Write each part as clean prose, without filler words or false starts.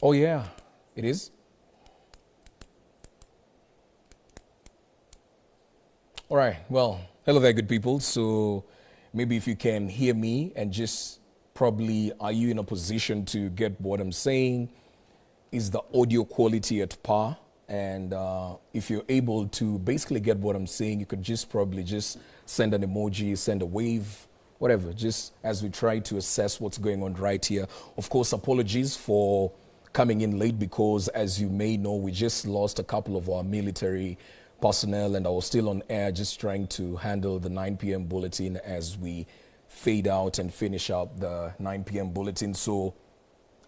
Oh, yeah, it is. All right. Well, hello there, good people. So maybe if you can hear me and just probably are you in a position to get what I'm saying? Is the audio quality at par? And if you're able to basically get what I'm saying, you could just probably just send an emoji, send a wave, whatever, just as we try to assess what's going on right here. Of course, apologies for coming in late because, as you may know, we just lost a couple of our military personnel, and I was still on air just trying to handle the 9 p.m. bulletin as we fade out and finish up the 9 p.m. bulletin. So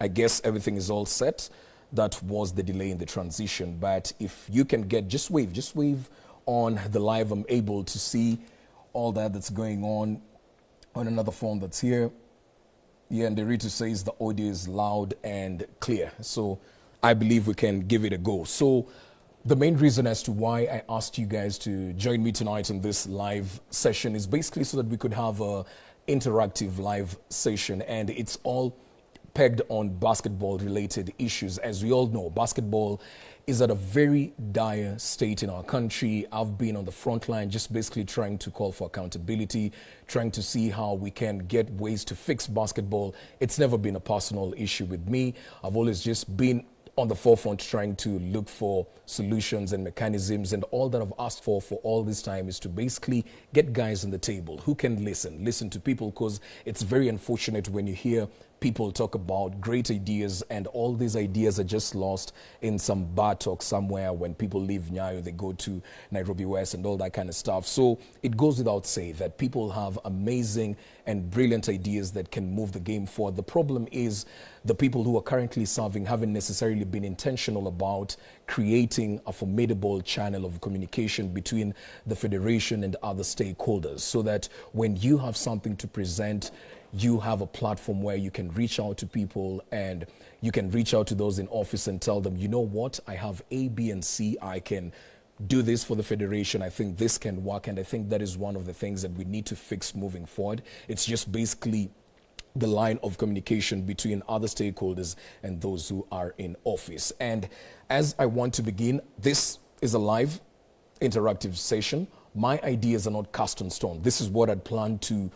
I guess everything is all set. That was the delay in the transition. But if you can get, just wave on the live. I'm able to see all that's going on another phone that's here. Yeah, and the Rita says the audio is loud and clear. So I believe we can give it a go. So the main reason as to why I asked you guys to join me tonight in this live session is basically so that we could have a interactive live session, and it's all pegged on basketball related issues. As we all know, basketball is at a very dire state in our country. I've been on the front line just basically trying to call for accountability, trying to see how we can get ways to fix basketball. It's never been a personal issue with me. I've always just been on the forefront trying to look for solutions and mechanisms, and all that I've asked for all this time is to basically get guys on the table who can listen to people, because it's very unfortunate when you hear people talk about great ideas and all these ideas are just lost in some bar talk somewhere. When people leave Nyayo, they go to Nairobi West and all that kind of stuff. So it goes without saying that people have amazing and brilliant ideas that can move the game forward. The problem is the people who are currently serving haven't necessarily been intentional about creating a formidable channel of communication between the federation and other stakeholders, so that when you have something to present, you have a platform where you can reach out to people and you can reach out to those in office and tell them, you know what, I have A, B, and C. I can do this for the federation. I think this can work. And I think that is one of the things that we need to fix moving forward. It's just basically the line of communication between other stakeholders and those who are in office. And as I want to begin, this is a live interactive session. My ideas are not cast in stone. This is what I'd planned to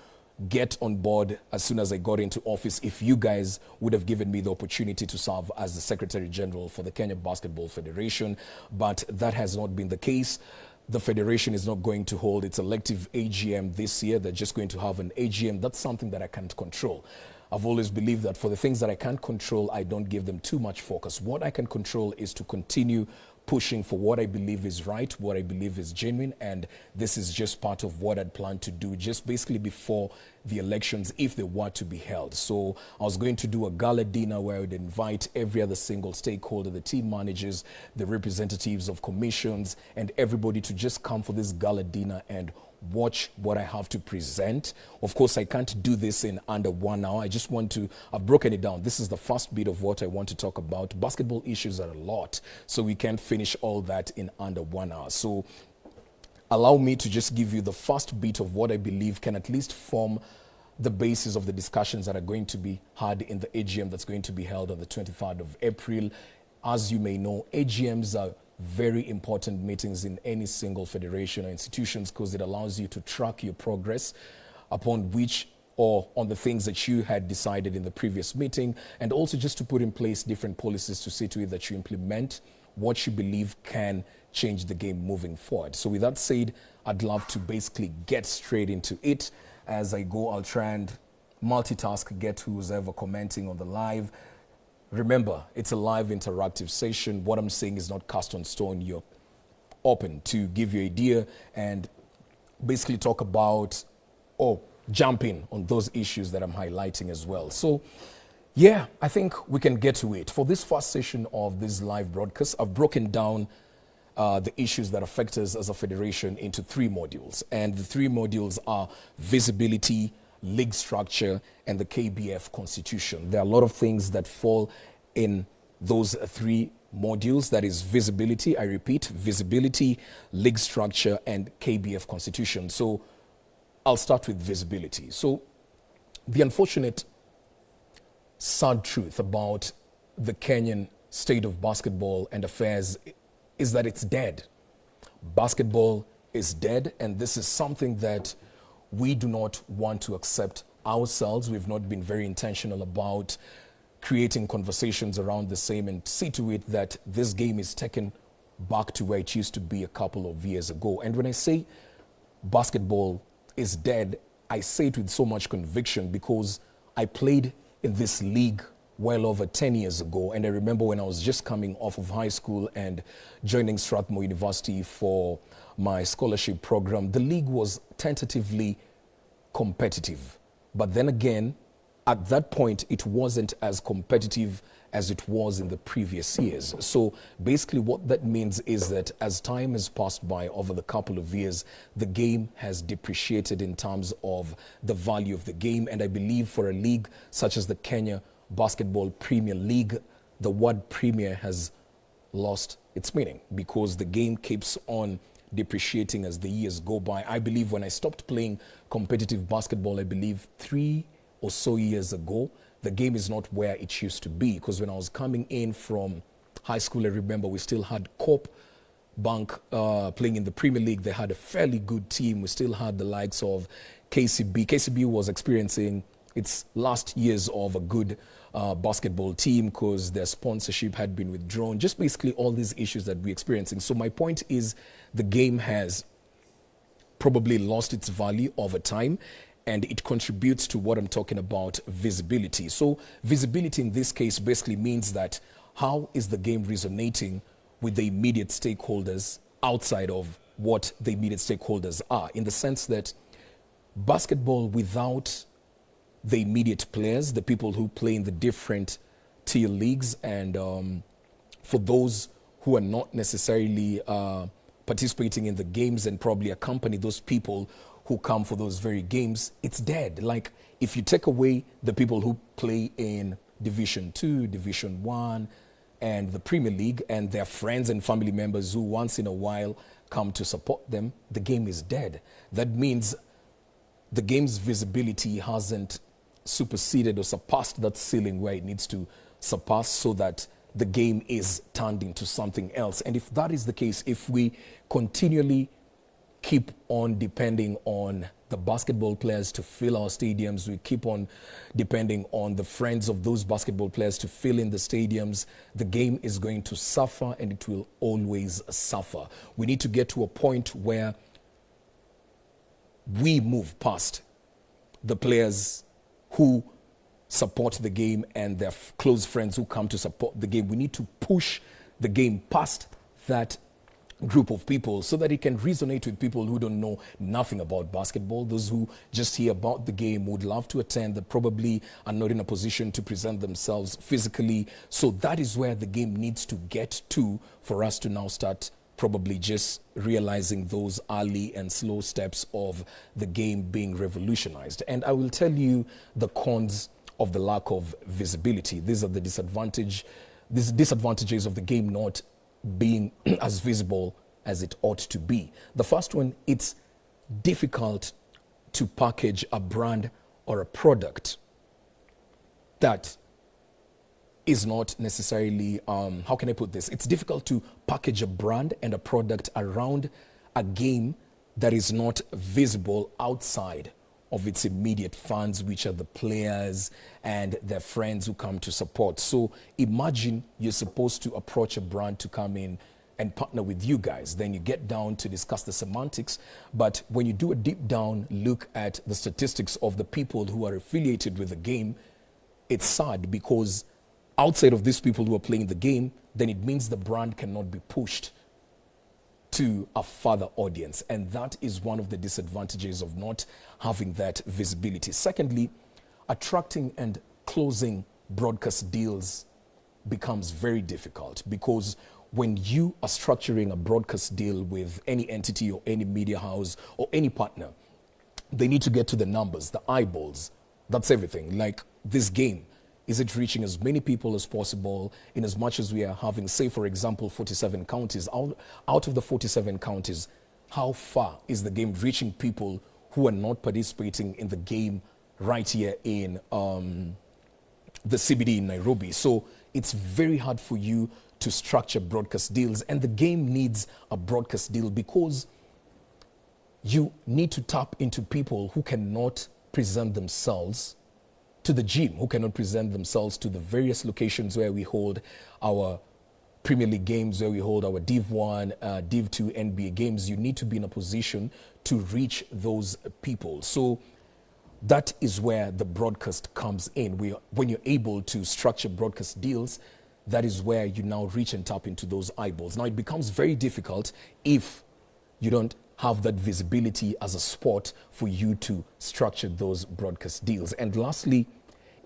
get on board as soon as I got into office, if you guys would have given me the opportunity to serve as the Secretary General for the Kenya Basketball Federation. But that has not been the case. The federation is not going to hold its elective AGM this year. They're just going to have an AGM. That's something that I can't control. I've always believed that for the things that I can't control, I don't give them too much focus. What I can control is to continue pushing for what I believe is right, what I believe is genuine, and this is just part of what I'd planned to do just basically before the elections, if they were to be held. So I was going to do a gala dinner where I would invite every other single stakeholder, the team managers, the representatives of commissions, and everybody to just come for this gala dinner and watch what I have to present. Of course, I can't do this in under 1 hour. I've broken it down. This is the first bit of what I want to talk about. Basketball issues are a lot, so we can't finish all that in under 1 hour. So allow me to just give you the first bit of what I believe can at least form the basis of the discussions that are going to be had in the AGM that's going to be held on the 23rd of April. As you may know, AGMs are very important meetings in any single federation or institutions, because it allows you to track your progress upon which or on the things that you had decided in the previous meeting, and also just to put in place different policies to see to it that you implement what you believe can change the game moving forward. So with that said, I'd love to basically get straight into it. As I go, I'll try and multitask, get who's ever commenting on the live. Remember, it's a live interactive session. What I'm saying is not cast on stone. You're open to give your idea and basically talk about or jump in on those issues that I'm highlighting as well. So yeah, I think we can get to it. For this first session of this live broadcast, I've broken down the issues that affect us as a federation into 3 modules. And the 3 modules are visibility, league structure, and the KBF constitution. There are a lot of things that fall in those 3 modules. That is visibility, I repeat, visibility, league structure, and KBF constitution. So I'll start with visibility. So the unfortunate sad truth about the Kenyan state of basketball and affairs is that it's dead. Basketball is dead, and this is something that we do not want to accept ourselves. We've not been very intentional about creating conversations around the same and see to it that this game is taken back to where it used to be a couple of years ago. And when I say basketball is dead, I say it with so much conviction because I played in this league well over 10 years ago. And I remember when I was just coming off of high school and joining Strathmore University for my scholarship program, the league was tentatively competitive. But then again, at that point, it wasn't as competitive as it was in the previous years. So basically what that means is that as time has passed by over the couple of years, the game has depreciated in terms of the value of the game. And I believe for a league such as the Kenya Basketball Premier League, the word premier has lost its meaning because the game keeps on depreciating as the years go by. I believe when I stopped playing competitive basketball, I believe 3 or so years ago, the game is not where it used to be, because when I was coming in from high school, I remember we still had Corp Bank playing in the Premier League. They had a fairly good team. We still had the likes of KCB. KCB was experiencing its last years of a good basketball team because their sponsorship had been withdrawn. Just basically all these issues that we're experiencing. So my point is the game has probably lost its value over time, and it contributes to what I'm talking about, visibility. So visibility in this case basically means that how is the game resonating with the immediate stakeholders outside of what the immediate stakeholders are, in the sense that basketball without the immediate players, the people who play in the different tier leagues, and for those who are not necessarily participating in the games and probably accompany those people who come for those very games, it's dead. Like if you take away the people who play in Division 2, Division 1, and the Premier League, and their friends and family members who once in a while come to support them, the game is dead. That means the game's visibility hasn't superseded or surpassed that ceiling where it needs to surpass so that the game is turned into something else. And if that is the case, if we continually keep on depending on the basketball players to fill our stadiums, we keep on depending on the friends of those basketball players to fill in the stadiums, the game is going to suffer, and it will always suffer. We need to get to a point where we move past the players who support the game and their close friends who come to support the game. We need to push the game past that group of people so that it can resonate with people who don't know nothing about basketball, those who just hear about the game, would love to attend, that probably are not in a position to present themselves physically. So that is where the game needs to get to for us to now start probably just realizing those early and slow steps of the game being revolutionized. And I will tell you the cons of the lack of visibility. These are the disadvantages of the game not being as visible as it ought to be. The first one, it's difficult to package a brand or a product that is not necessarily, how can I put this? It's difficult to package a brand and a product around a game that is not visible outside of its immediate fans, which are the players and their friends who come to support. So imagine you're supposed to approach a brand to come in and partner with you guys. Then you get down to discuss the semantics. But when you do a deep down look at the statistics of the people who are affiliated with the game, it's sad because outside of these people who are playing the game, then it means the brand cannot be pushed to a further audience. And that is one of the disadvantages of not having that visibility. Secondly, attracting and closing broadcast deals becomes very difficult because when you are structuring a broadcast deal with any entity or any media house or any partner, they need to get to the numbers, the eyeballs. That's everything. Like this game, is it reaching as many people as possible in as much as we are having, say, for example, 47 counties? Out of the 47 counties, how far is the game reaching people who are not participating in the game right here in the CBD in Nairobi? So it's very hard for you to structure broadcast deals. And the game needs a broadcast deal because you need to tap into people who cannot present themselves to the gym, who cannot present themselves to the various locations where we hold our Premier League games, where we hold our Div 1, Div 2 NBA games. You need to be in a position to reach those people. So that is where the broadcast comes in. When you're able to structure broadcast deals, that is where you now reach and tap into those eyeballs. Now, it becomes very difficult if you don't have that visibility as a sport for you to structure those broadcast deals. And lastly,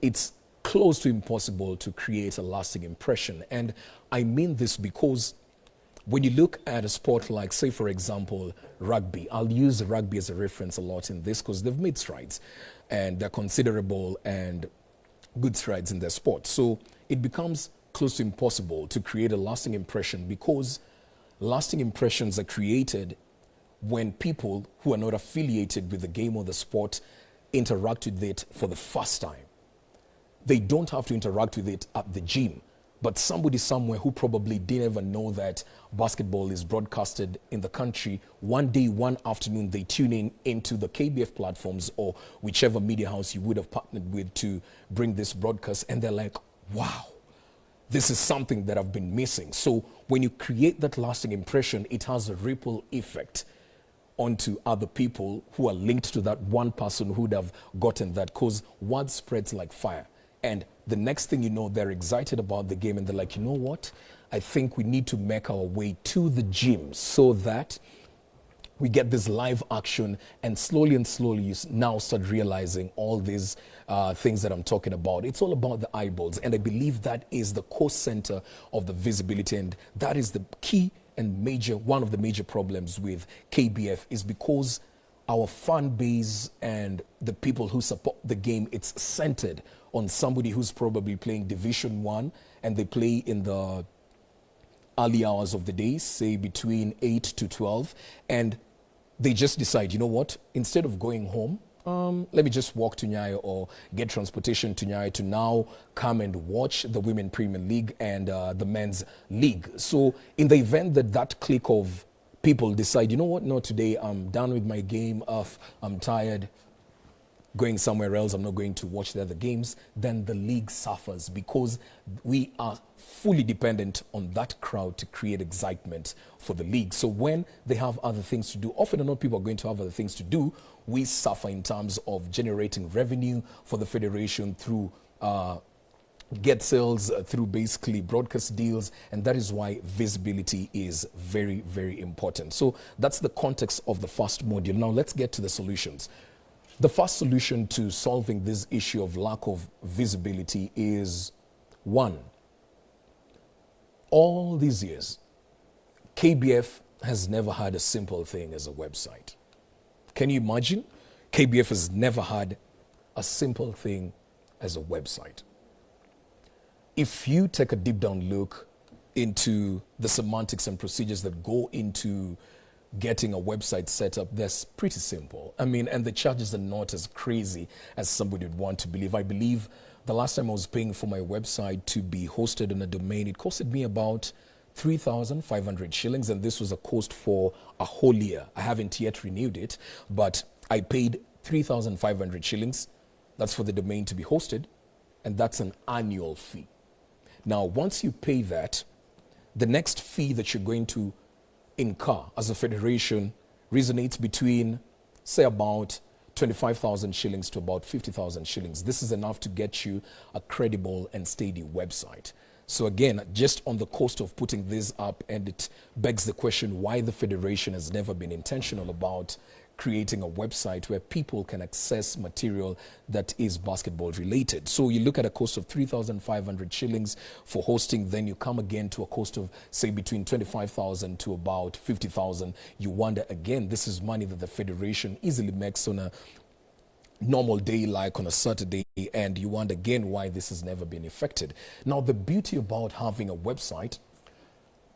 it's close to impossible to create a lasting impression. And I mean this because when you look at a sport like, say, for example, rugby, I'll use rugby as a reference a lot in this because they've made strides and they're considerable and good strides in their sport. So it becomes close to impossible to create a lasting impression because lasting impressions are created when people who are not affiliated with the game or the sport interact with it for the first time. They don't have to interact with it at the gym, but somebody somewhere who probably didn't even know that basketball is broadcasted in the country, one day, one afternoon, they tune in into the KBF platforms or whichever media house you would have partnered with to bring this broadcast, and they're like, wow, this is something that I've been missing. So when you create that lasting impression, it has a ripple effect onto other people who are linked to that one person who would have gotten that, because word spreads like fire. And the next thing you know, they're excited about the game and they're like, you know what? I think we need to make our way to the gym so that we get this live action, and slowly you now start realizing all these things that I'm talking about. It's all about the eyeballs. And I believe that is the core center of the visibility. And that is the key and one of the major problems with KBF is because our fan base and the people who support the game, it's centered on somebody who's probably playing Division 1 and they play in the early hours of the day, say between 8 to 12, and they just decide, you know what, instead of going home, let me just walk to Nyayo or get transportation to Nyayo to now come and watch the Women Premier League and the Men's League. So in the event that that clique of people decide, you know what, no, today I'm done with my game, I'm tired, going somewhere else, I'm not going to watch the other games, then the league suffers because we are fully dependent on that crowd to create excitement for the league. So when they have other things to do, often or not people are going to have other things to do, we suffer in terms of generating revenue for the federation through get sales, through basically broadcast deals, and that is why visibility is very, very important. So that's the context of the first module. Now let's get to the solutions. The first solution to solving this issue of lack of visibility is, one, all these years, KBF has never had a simple thing as a website. Can you imagine? KBF has never had a simple thing as a website. If you take a deep down look into the semantics and procedures that go into getting a website set up, that's pretty simple. I mean, and the charges are not as crazy as somebody would want to believe. I believe the last time I was paying for my website to be hosted on a domain, it costed me about 3,500 shillings, and this was a cost for a whole year. I haven't yet renewed it, but I paid 3,500 shillings. That's for the domain to be hosted, and that's an annual fee. Now, once you pay that, the next fee that you're going to incur as a federation resonates between, say, about 25,000 shillings to about 50,000 shillings. This is enough to get you a credible and steady website. So again, just on the cost of putting this up, and it begs the question why the federation has never been intentional about creating a website where people can access material that is basketball related. So you look at a cost of 3,500 shillings for hosting, then you come again to a cost of, say, between 25,000 to about 50,000. You wonder again, this is money that the federation easily makes on a normal day, like on a Saturday, and you wonder again why this has never been effected. Now, the beauty about having a website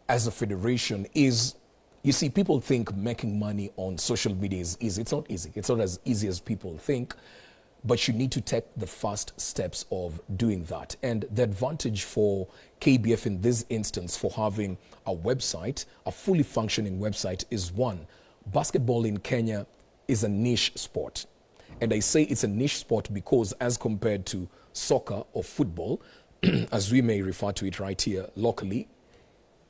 as a federation is, you see, people think making money on social media is easy. It's not easy. It's not as easy as people think. but you need to take the first steps of doing that. And the advantage for KBF in this instance for having a website, a fully functioning website, is one, basketball in Kenya is a niche sport. And I say it's a niche sport because as compared to soccer or football, as we may refer to it right here locally,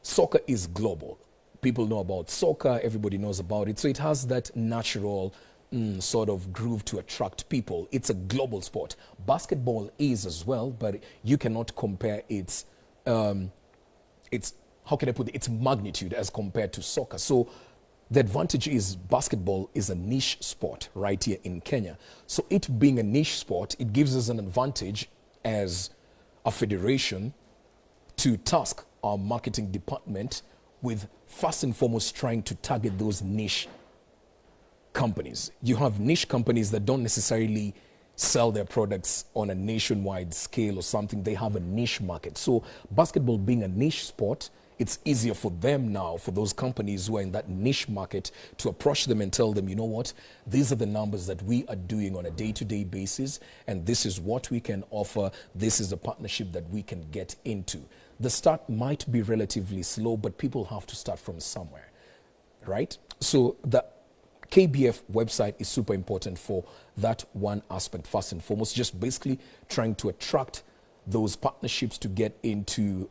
soccer is global. People know about soccer, everybody knows about it. So it has that natural sort of groove to attract people. It's a global sport. Basketball is as well, but you cannot compare its how can I put it, its magnitude as compared to soccer. So the advantage is basketball is a niche sport right here in Kenya. So it being a niche sport, it gives us an advantage as a federation to task our marketing department with first and foremost trying to target those niche companies. You have niche companies that don't necessarily sell their products on a nationwide scale or something. They have a niche market. So basketball being a niche sport, it's easier for them now, for those companies who are in that niche market, to approach them and tell them, you know what, these are the numbers that we are doing on a day-to-day basis, and this is what we can offer. This is a partnership that we can get into. The start might be relatively slow, but people have to start from somewhere, right? So the KBF website is super important for that one aspect, first and foremost, just basically trying to attract those partnerships to get into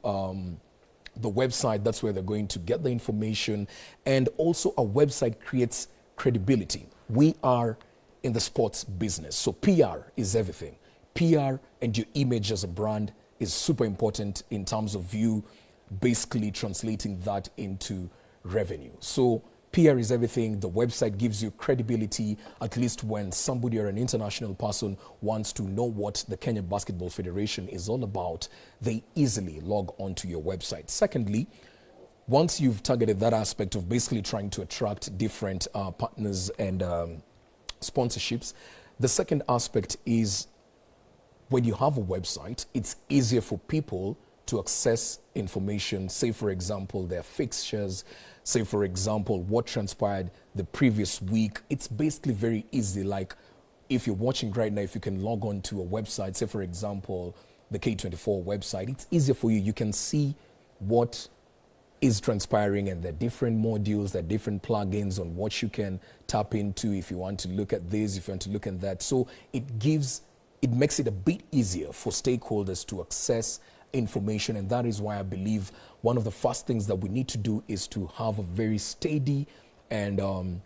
the website. That's where they're going to get the information. And also a website creates credibility. We are in the sports business, so PR is everything. PR and your image as a brand is super important in terms of you basically translating that into revenue. So PR is everything. The website gives you credibility, at least when somebody or an international person wants to know what the Kenya Basketball Federation is all about, they easily log onto your website. Secondly, once you've targeted that aspect of basically trying to attract different partners and sponsorships, the second aspect is when you have a website, it's easier for people to access information. Say, for example, their fixtures, say, for example, what transpired the previous week. It's basically very easy. Like if you're watching right now, if you can log on to a website, say, for example, the K24 website, it's easier for you. You can see what is transpiring and the different modules, the different plugins on what you can tap into if you want to look at this, if you want to look at that. So it makes it a bit easier for stakeholders to access information, and that is why I believe one of the first things that we need to do is to have a very steady and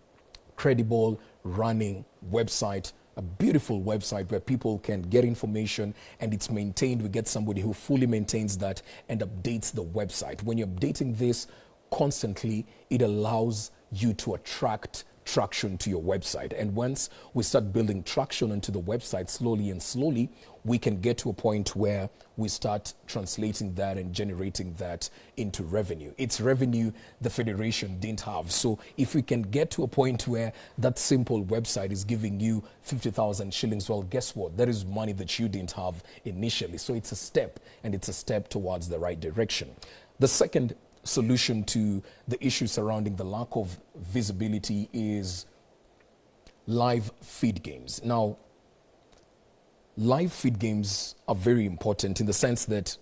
credible running website, a beautiful website where people can get information and it's maintained. We get somebody who fully maintains that and updates the website. When you're updating this constantly, it allows you to attract traction to your website. And once we start building traction onto the website slowly and slowly, we can get to a point where we start translating that and generating that into revenue. It's revenue the federation didn't have. So if we can get to a point where that simple website is giving you 50,000 shillings, well, guess what? That is money that you didn't have initially. So it's a step, and it's a step towards the right direction. The second solution to the issue surrounding the lack of visibility is live feed games. Now, live feed games are very important in the sense that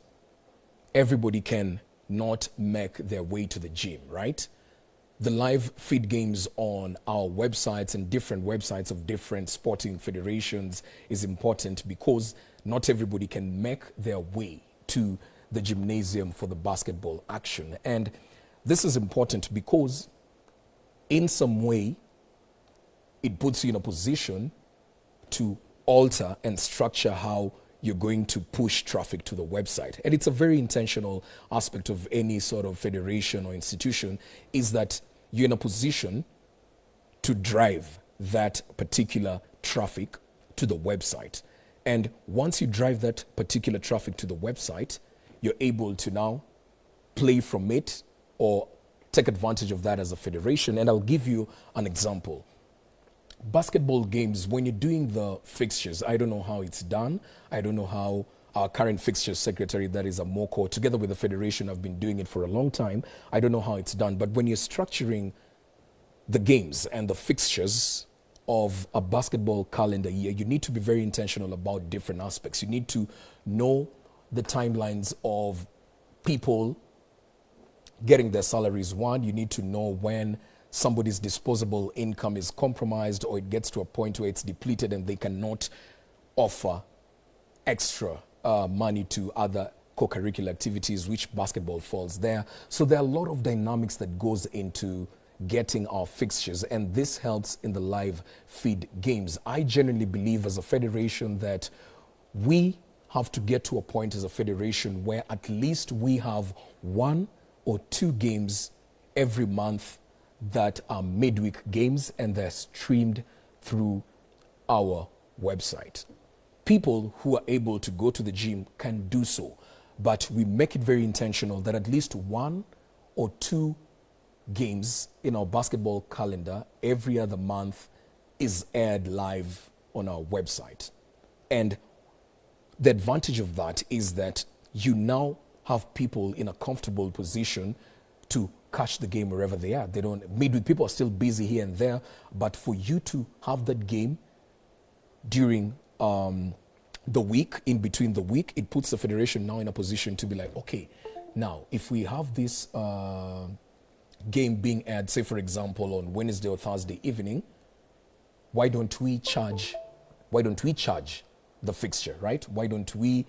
everybody can not make their way to the gym, right? The live feed games on our websites and different websites of different sporting federations is important because not everybody can make their way to the gymnasium for the basketball action. And this is important because in some way, it puts you in a position to alter and structure how you're going to push traffic to the website. And it's a very intentional aspect of any sort of federation or institution, is that you're in a position to drive that particular traffic to the website. And once you drive that particular traffic to the website, you're able to now play from it or take advantage of that as a federation. And I'll give you an example. Basketball games, when you're doing the fixtures, I don't know how it's done. I don't know how our current fixtures secretary, that is Amoko, together with the federation, have been doing it for a long time. I don't know how it's done. But when you're structuring the games and the fixtures of a basketball calendar year, you need to be very intentional about different aspects. You need to know the timelines of people getting their salaries. One, you need to know when somebody's disposable income is compromised or it gets to a point where it's depleted and they cannot offer extra money to other co-curricular activities, which basketball falls there. So there are a lot of dynamics that goes into getting our fixtures, and this helps in the live feed games. I genuinely believe as a federation that we have to get to a point as a federation where at least we have 1 or 2 games every month that are midweek games and they're streamed through our website. People who are able to go to the gym can do so, but we make it very intentional that at least 1 or 2 games in our basketball calendar every other month is aired live on our website. And the advantage of that is that you now have people in a comfortable position to catch the game wherever they are. They don't, midweek people are still busy here and there, but for you to have that game during the week, in between the week, it puts the federation now in a position to be like, okay, now if we have this game being aired, say for example on Wednesday or Thursday evening, why don't we charge the fixture, right? Why don't we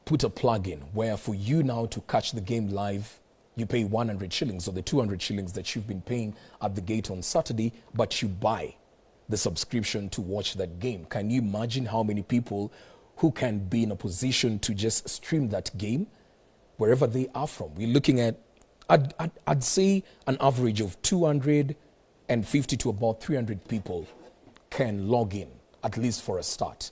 put a plug-in where for you now to catch the game live, you pay 100 shillings or the 200 shillings that you've been paying at the gate on Saturday, but you buy the subscription to watch that game. Can you imagine how many people who can be in a position to just stream that game wherever they are from? We're looking at, I'd say an average of 250 to about 300 people can log in, at least for a start,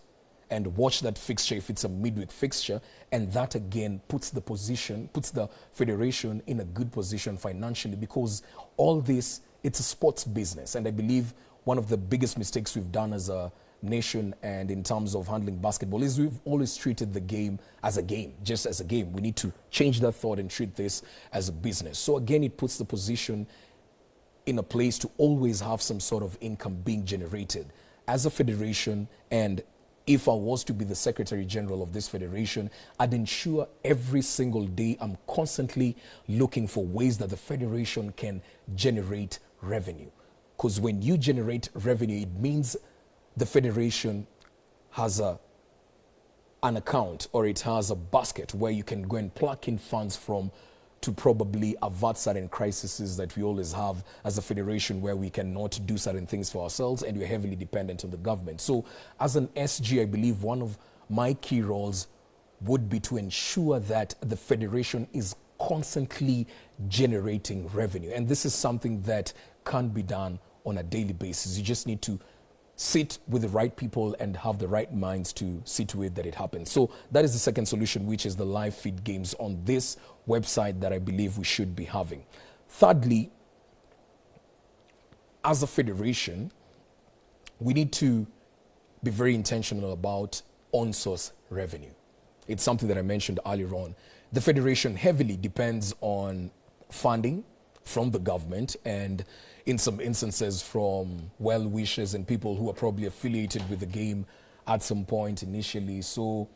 and watch that fixture if it's a midweek fixture. And that again puts the federation in a good position financially, because all this, it's a sports business. And I believe one of the biggest mistakes we've done as a nation and in terms of handling basketball is we've always treated the game as a game, just as a game. We need to change that thought and treat this as a business. So again, it puts the position in a place to always have some sort of income being generated as a federation. And if I was to be the Secretary General of this federation, I'd ensure every single day I'm constantly looking for ways that the federation can generate revenue. Because when you generate revenue, it means the federation has an account, or it has a basket where you can go and pluck in funds from to probably avert certain crises that we always have as a federation, where we cannot do certain things for ourselves and we're heavily dependent on the government. So as an SG, I believe one of my key roles would be to ensure that the federation is constantly generating revenue. And this is something that can't be done on a daily basis. You just need to sit with the right people and have the right minds to see to it that it happens. So that is the second solution, which is the live feed games on this website that I believe we should be having. Thirdly, as a federation, we need to be very intentional about on-source revenue. It's something that I mentioned earlier on. The federation heavily depends on funding from the government, and in some instances from well-wishers and people who are probably affiliated with the game at some point initially. So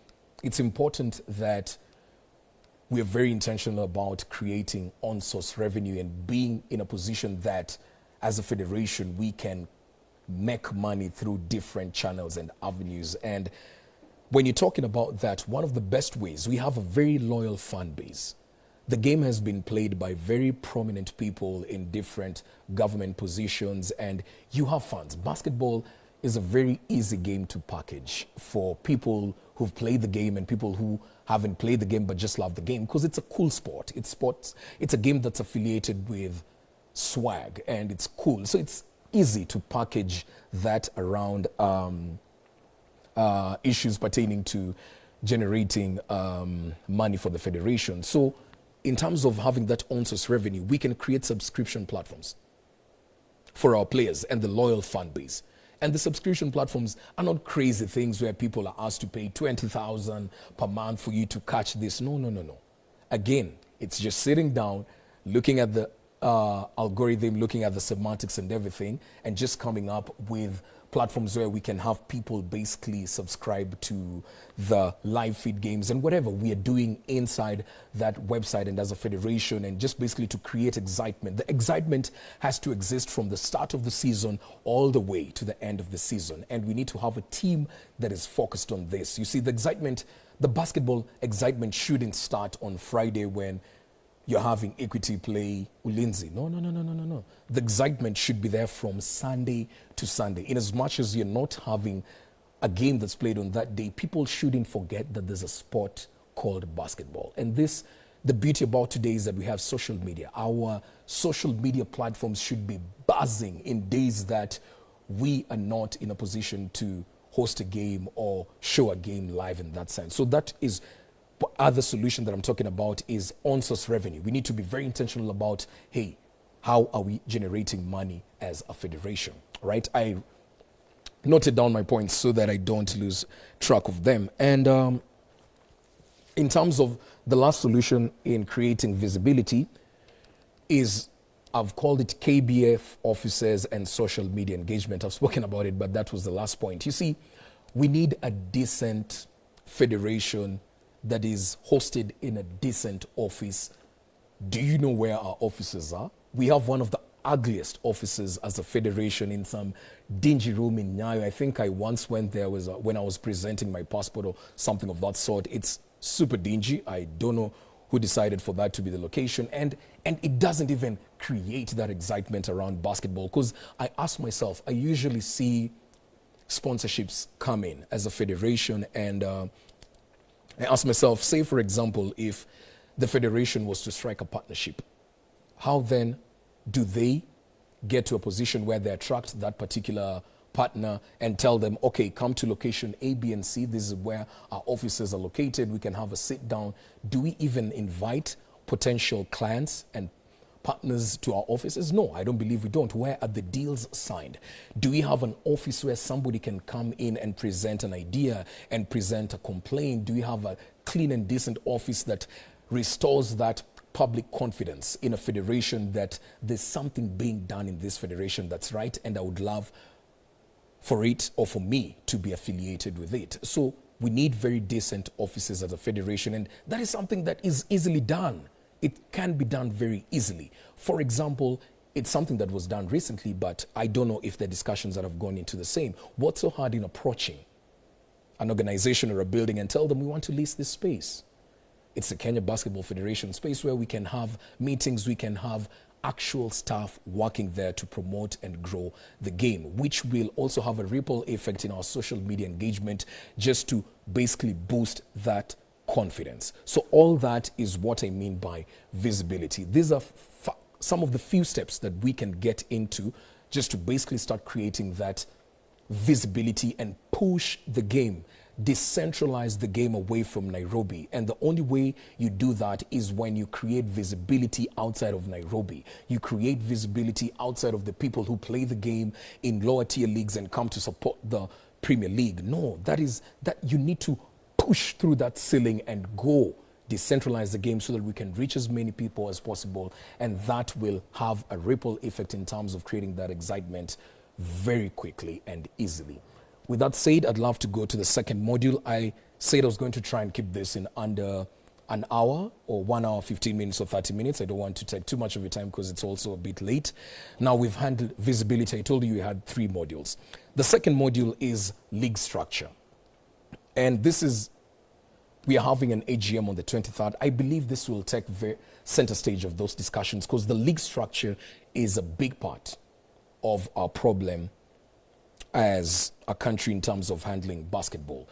it's important that we are very intentional about creating on-source revenue and being in a position that as a federation we can make money through different channels and avenues. And when you're talking about that, one of the best ways, we have a very loyal fan base. The game has been played by very prominent people in different government positions, and you have fans. Basketball is a very easy game to package for people who've played the game and people who haven't played the game but just love the game, because it's a cool sport. It's sports. It's a game that's affiliated with swag, and it's cool. So it's easy to package that around issues pertaining to generating money for the federation. So in terms of having that on-source revenue, we can create subscription platforms for our players and the loyal fan base. And the subscription platforms are not crazy things where people are asked to pay 20,000 per month for you to catch this. No. Again, it's just sitting down, looking at the algorithm, looking at the semantics and everything, and just coming up with platforms where we can have people basically subscribe to the live feed games and whatever we are doing inside that website and as a federation, and just basically to create excitement. The excitement has to exist from the start of the season all the way to the end of the season, and we need to have a team that is focused on this. You see, the excitement, the basketball excitement shouldn't start on Friday when you're having Equity play Ulinzi. No. The excitement should be there from Sunday to Sunday. In as much as you're not having a game that's played on that day, people shouldn't forget that there's a sport called basketball. And this, the beauty about today is that we have social media. Our social media platforms should be buzzing in days that we are not in a position to host a game or show a game live in that sense. So that is other solution that I'm talking about is on-source revenue. We need to be very intentional about, hey, how are we generating money as a federation, right? I noted down my points so that I don't lose track of them. And in terms of the last solution in creating visibility is, I've called it KBF offices and social media engagement. I've spoken about it, but that was the last point. You see, we need a decent federation that is hosted in a decent office. Do you know where our offices are? We have one of the ugliest offices as a federation in some dingy room in Nyayo. I think I once went there when I was presenting my passport or something of that sort. It's super dingy. I don't know who decided for that to be the location. And it doesn't even create that excitement around basketball, because I ask myself, I usually see sponsorships come in as a federation, and I ask myself, say for example, if the federation was to strike a partnership, how then do they get to a position where they attract that particular partner and tell them, okay, come to location A, B, and C. This is where our offices are located. We can have a sit down. Do we even invite potential clients and partners to our offices? No, I don't believe we don't. Where are the deals signed? Do we have an office where somebody can come in and present an idea and present a complaint? Do we have a clean and decent office that restores that public confidence in a federation that there's something being done in this federation that's right, and I would love for it or for me to be affiliated with it? So we need very decent offices as a federation, and that is something that is easily done. It can be done very easily. For example, it's something that was done recently, but I don't know if the discussions that have gone into the same. What's so hard in approaching an organization or a building and tell them we want to lease this space? It's the Kenya Basketball Federation space where we can have meetings, we can have actual staff working there to promote and grow the game, which will also have a ripple effect in our social media engagement just to basically boost that confidence. So all that is what I mean by visibility. These are some of the few steps that we can get into just to basically start creating that visibility and push the game, decentralize the game away from Nairobi. And the only way you do that is when you create visibility outside of Nairobi. You create visibility outside of the people who play the game in lower tier leagues and come to support the Premier League. No, that you need to push through that ceiling and go decentralize the game so that we can reach as many people as possible, and that will have a ripple effect in terms of creating that excitement very quickly and easily. With that said, I'd love to go to the second module. I said I was going to try and keep this in under an hour or 1 hour, 15 minutes or 30 minutes. I don't want to take too much of your time because it's also a bit late. Now we've handled visibility. I told you we had 3 modules. The second module is league structure. And we are having an AGM on the 23rd. I believe this will take center stage of those discussions because the league structure is a big part of our problem as a country in terms of handling basketball.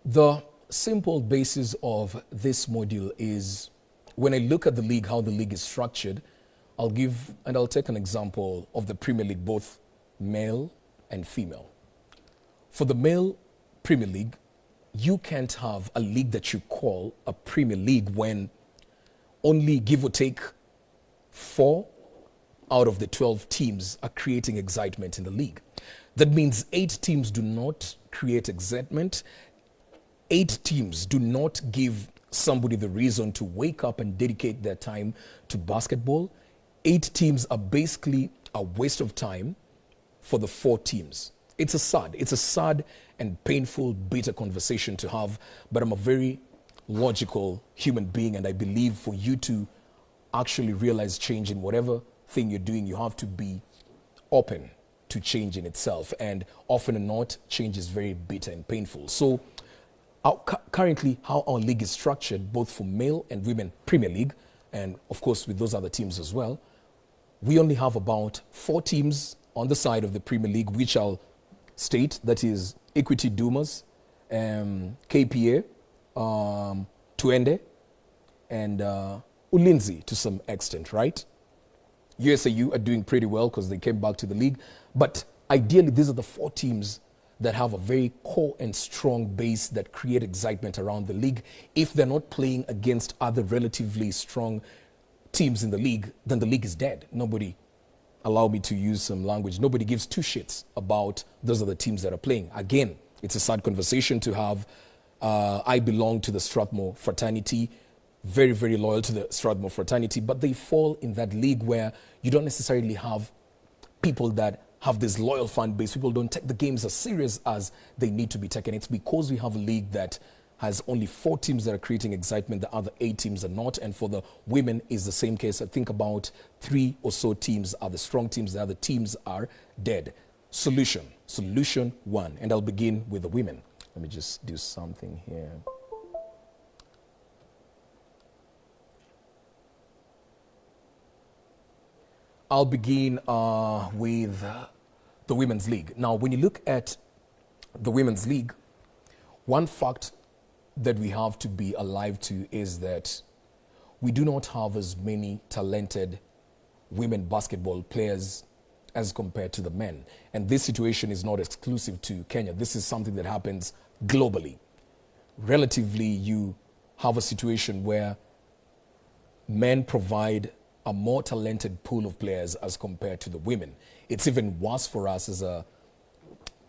The simple basis of this module is when I look at the league, how the league is structured, I'll take an example of the Premier League, both male and female. For the male Premier League, you can't have a league that you call a Premier League when only give or take 4 out of the 12 teams are creating excitement in the league. That means 8 teams do not create excitement. 8 teams do not give somebody the reason to wake up and dedicate their time to basketball, 8 teams are basically a waste of time for the 4 teams. It's a sad and painful, bitter conversation to have, but I'm a very logical human being, and I believe for you to actually realize change in whatever thing you're doing, you have to be open to change in itself, and often or not, change is very bitter and painful. So currently, how our league is structured, both for male and women Premier League, and of course with those other teams as well, we only have about 4 teams on the side of the Premier League, which I'll state, that is Equity Dumas, KPA, Tuende, and Ulinzi to some extent, right? USAU are doing pretty well because they came back to the league. But ideally, these are the 4 teams that have a very core and strong base that create excitement around the league. If they're not playing against other relatively strong teams in the league, then the league is dead. Nobody, allow me to use some language, nobody gives 2 shits about those are the teams that are playing. Again, it's a sad conversation to have. I belong to the Strathmore fraternity, very, very loyal to the Strathmore fraternity, but they fall in that league where you don't necessarily have people that have this loyal fan base. People don't take the games as serious as they need to be taken. It's because we have a league that has only 4 teams that are creating excitement, the other 8 teams are not. And for the women is the same case. I think about 3 or so teams are the strong teams, the other teams are dead. Solution 1, and I'll begin with the women. Let me just do something here. I'll begin with the Women's League. Now, when you look at the Women's League, one fact that we have to be alive to is that we do not have as many talented women basketball players as compared to the men. And this situation is not exclusive to Kenya. This is something that happens globally. Relatively, you have a situation where men provide a more talented pool of players as compared to the women. It's even worse for us as a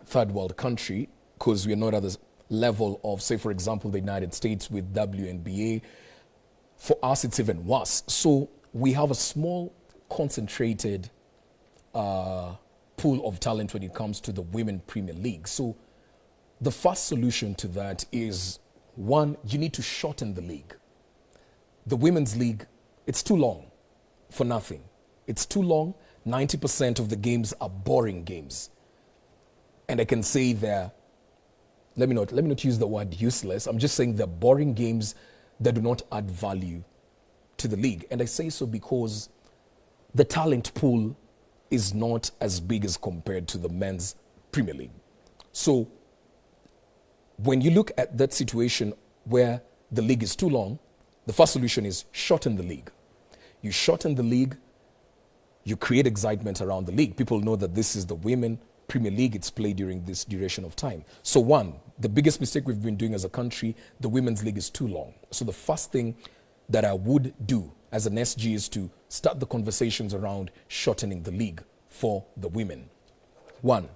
third world country because we are not at the level of, say, for example, the United States with WNBA. For us, it's even worse. So we have a small, concentrated pool of talent when it comes to the Women Premier League. So the first solution to that is, 1, you need to shorten the league. The Women's League, it's too long for nothing. It's too long. 90% of the games are boring games. And I can say let me not use the word useless. I'm just saying they're boring games that do not add value to the league. And I say so because the talent pool is not as big as compared to the men's Premier League. So when you look at that situation where the league is too long, the first solution is shorten the league. You shorten the league, you create excitement around the league. People know that this is the Women Premier League. It's played during this duration of time. So 1, the biggest mistake we've been doing as a country, the Women's League is too long. So the first thing that I would do as an SG is to start the conversations around shortening the league for the women. 1.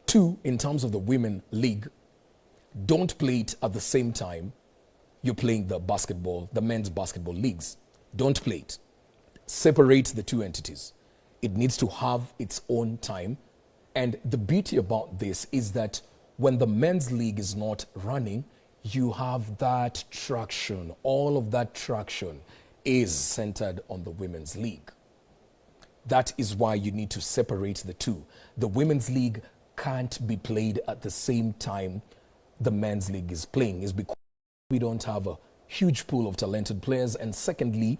2, in terms of the Women League, don't play it at the same time you're playing the men's basketball leagues. Don't play it. Separate the 2 entities. It needs to have its own time. And the beauty about this is that when the men's league is not running, you have that traction. All of that traction is centered on the women's league. That is why you need to separate the 2. The women's league can't be played at the same time the men's league is playing. Is because we don't have a huge pool of talented players. And secondly,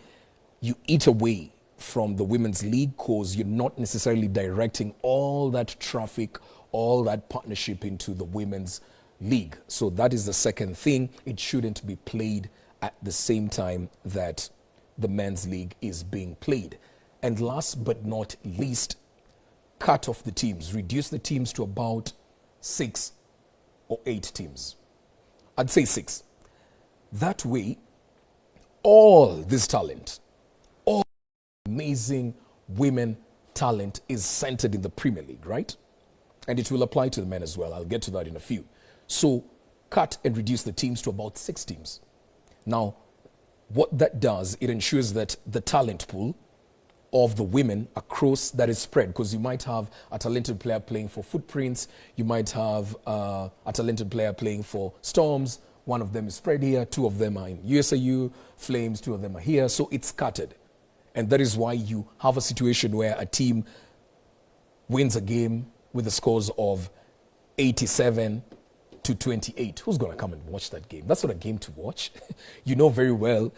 you eat away from the women's league because you're not necessarily directing all that traffic, all that partnership into the women's league. So that is the second thing. It shouldn't be played at the same time that the men's league is being played. And last but not least, cut off the teams. Reduce the teams to about 6 or 8 teams. I'd say 6. That way, all this talent, all amazing women talent is centered in the Premier League, right? And it will apply to the men as well. I'll get to that in a few. So cut and reduce the teams to about 6 teams. Now, what that does, it ensures that the talent pool of the women across that is spread, because you might have a talented player playing for Footprints, you might have a talented player playing for Storms, one of them is spread here, two of them are in USAU, Flames, two of them are here, so it's scattered. And that is why you have a situation where a team wins a game with the scores of 87 to 28. Who's going to come and watch that game? That's not a game to watch. You know very well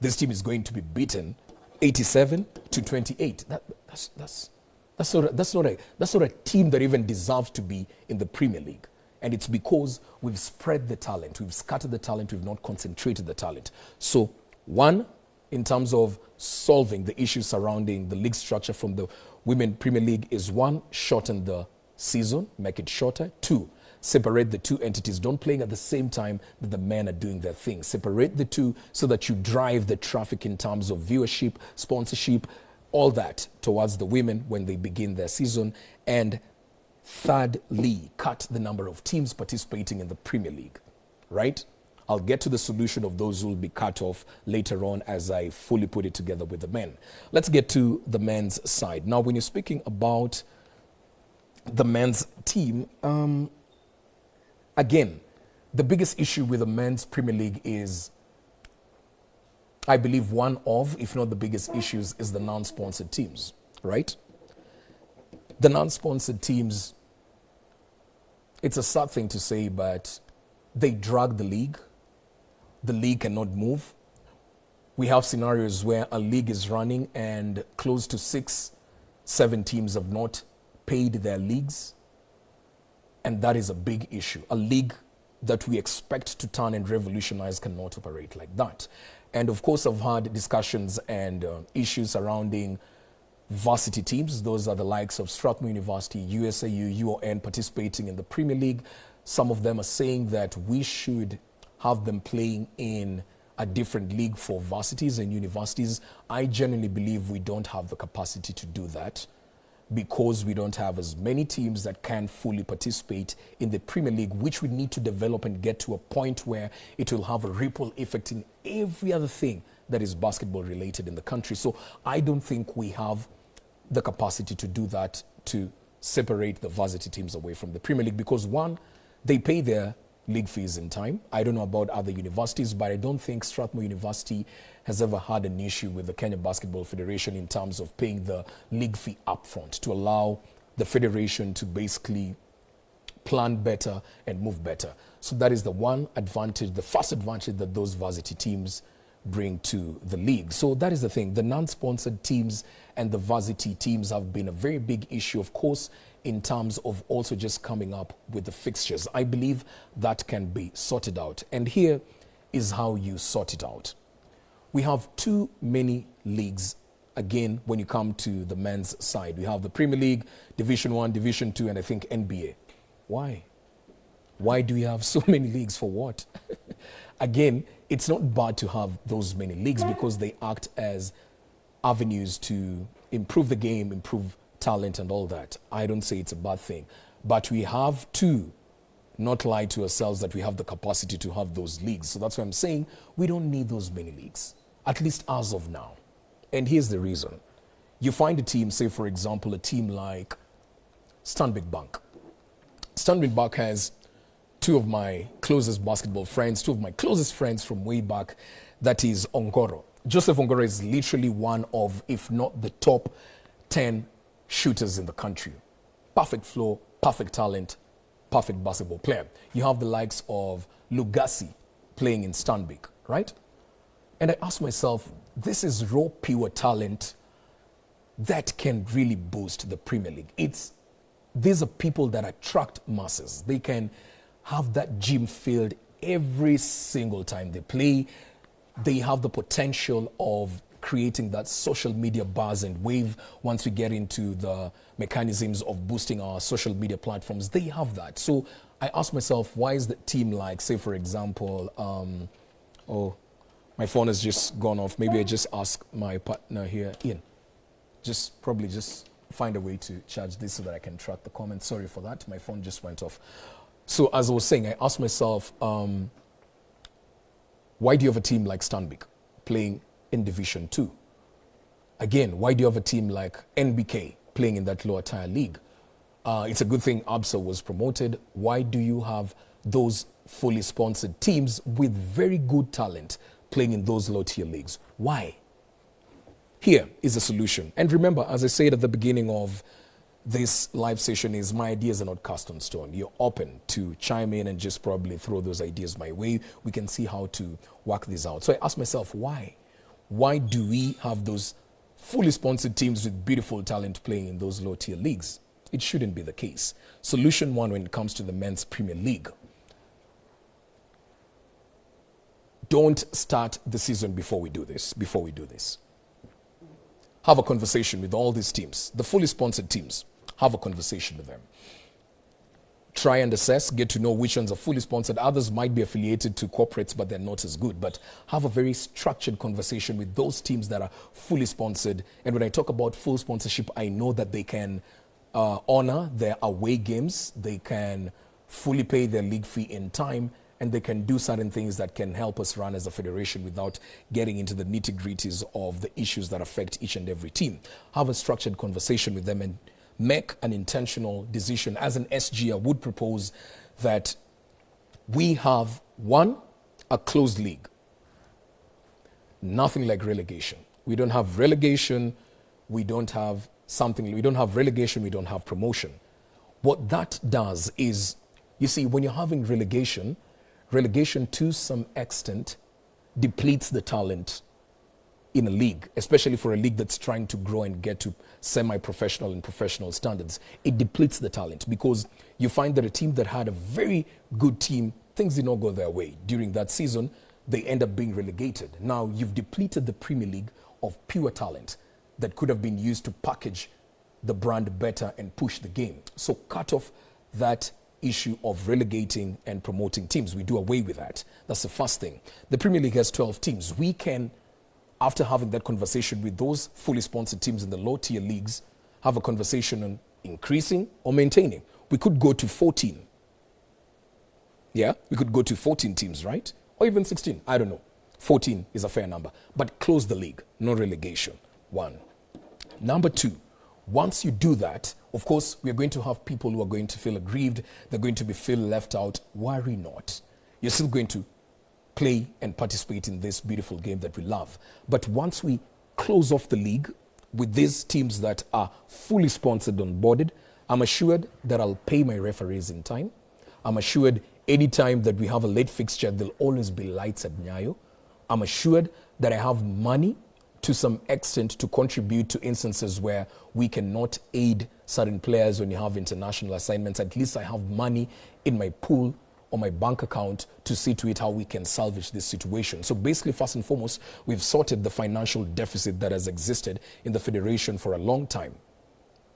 this team is going to be beaten 87 to 28. That's not a team that even deserves to be in the Premier League. And it's because we've spread the talent, we've scattered the talent, we've not concentrated the talent. So, one, in terms of solving the issues surrounding the league structure from the Women Premier League is one, shorten the season, make it shorter. Two, separate the two entities. Don't play at the same time that the men are doing their thing. Separate the two so that you drive the traffic in terms of viewership, sponsorship, all that towards the women when they begin their season. And thirdly, cut the number of teams participating in the Premier League, right? I'll get to the solution of those who will be cut off later on as I fully put it together with the men. Let's get to the men's side. Now, when you're speaking about the men's team, again, the biggest issue with the men's Premier League is, I believe one of, if not the biggest issues, is the non-sponsored teams, right? The non-sponsored teams, it's a sad thing to say, but they drag the league. The league cannot move. We have scenarios where a league is running and close to 6-7 teams have not paid their leagues. And that is a big issue. A league that we expect to turn and revolutionize cannot operate like that. And of course, I've had discussions and issues surrounding varsity teams. Those are the likes of Strathmore University, USAU, UON participating in the Premier League. Some of them are saying that we should have them playing in a different league for varsities and universities. I genuinely believe we don't have the capacity to do that because we don't have as many teams that can fully participate in the Premier League, which we need to develop and get to a point where it will have a ripple effect in every other thing that is basketball related in the country. So I don't think we have the capacity to do that, to separate the varsity teams away from the Premier League, because one, they pay their league fees in time. I don't know about other universities, but I don't think Strathmore University has ever had an issue with the Kenya Basketball Federation in terms of paying the league fee upfront to allow the federation to basically plan better and move better. So that is the one advantage, the first advantage that those varsity teams bring to the league. So that is the thing. The non-sponsored teams and the varsity teams have been a very big issue, of course, in terms of also just coming up with the fixtures. I believe that can be sorted out. And here is how you sort it out. We have too many leagues, again, when you come to the men's side. We have the Premier League, Division 1, Division 2, and I think NBA. Why? Why do we have so many leagues? For what? Again, it's not bad to have those many leagues because they act as avenues to improve the game, improve talent and all that. I don't say it's a bad thing. But we have to not lie to ourselves that we have the capacity to have those leagues. So that's why I'm saying we don't need those many leagues, at least as of now. And here's the reason. You find a team, say for example, a team like Stanbic Bank. Stanbic Bank has two of my closest basketball friends, two of my closest friends from way back, that is Ongoro. Joseph Ongoro is literally one of, if not the top 10 shooters in the country. Perfect flow, perfect talent, perfect basketball player. You have the likes of Lugasi playing in Stanbic, right? And I ask myself, this is raw, pure talent that can really boost the Premier League. These are people that attract masses. They can have that gym filled every single time they play. They have the potential of creating that social media buzz and wave. Once we get into the mechanisms of boosting our social media platforms, they have that. So I ask myself, why is the team like, say for example, oh, my phone has just gone off. Maybe I just ask my partner here, Ian, probably just find a way to charge this so that I can track the comments. Sorry for that, my phone just went off. So as I was saying, I asked myself, Why do you have a team like Stanbic playing in Division 2? Again, why do you have a team like NBK playing in that lower tier league? It's a good thing ABSA was promoted. Why do you have those fully sponsored teams with very good talent playing in those low tier leagues? Why? Here is a solution. And remember, as I said at the beginning of this live session, is my ideas are not cast on stone. You're open to chime in and just probably throw those ideas my way. We can see how to work this out. So I asked myself, why? Why do we have those fully sponsored teams with beautiful talent playing in those low tier leagues? It shouldn't be the case. Solution one, when it comes to the men's Premier League: don't start the season before we do this. Have a conversation with all these teams, the fully sponsored teams. Have a conversation with them. Try and assess, get to know which ones are fully sponsored. Others might be affiliated to corporates, but they're not as good. But have a very structured conversation with those teams that are fully sponsored. And when I talk about full sponsorship, I know that they can honor their away games. They can fully pay their league fee in time, and they can do certain things that can help us run as a federation without getting into the nitty-gritties of the issues that affect each and every team. Have a structured conversation with them and make an intentional decision. As an SG, I would propose that we have, one, a closed league. Nothing like relegation. We don't have relegation. We don't have relegation. We don't have promotion. What that does is, you see, when you're having relegation to some extent depletes the talent in a league, especially for a league that's trying to grow and get to semi-professional and professional standards. It depletes the talent because you find that a team that had a very good team, things did not go their way. During that season, they end up being relegated. Now, you've depleted the Premier League of pure talent that could have been used to package the brand better and push the game. So cut off that issue of relegating and promoting teams. We do away with that. That's the first thing. The Premier League has 12 teams. We can, after having that conversation with those fully sponsored teams in the low tier leagues, have a conversation on increasing or maintaining. We could go to 14. Yeah, we could go to 14 teams, right? Or even 16. I don't know. 14 is a fair number. But close the league, no relegation. One. Number two, once you do that, of course, we're going to have people who are going to feel aggrieved. They're going to feel left out. Worry not. You're still going to play and participate in this beautiful game that we love. But once we close off the league with these teams that are fully sponsored and boarded, I'm assured that I'll pay my referees in time. I'm assured anytime that we have a late fixture, there'll always be lights at Nyayo. I'm assured that I have money to some extent to contribute to instances where we cannot aid certain players when you have international assignments. At least I have money in my pool or my bank account to see to it how we can salvage this situation. So basically, first and foremost, we've sorted the financial deficit that has existed in the federation for a long time.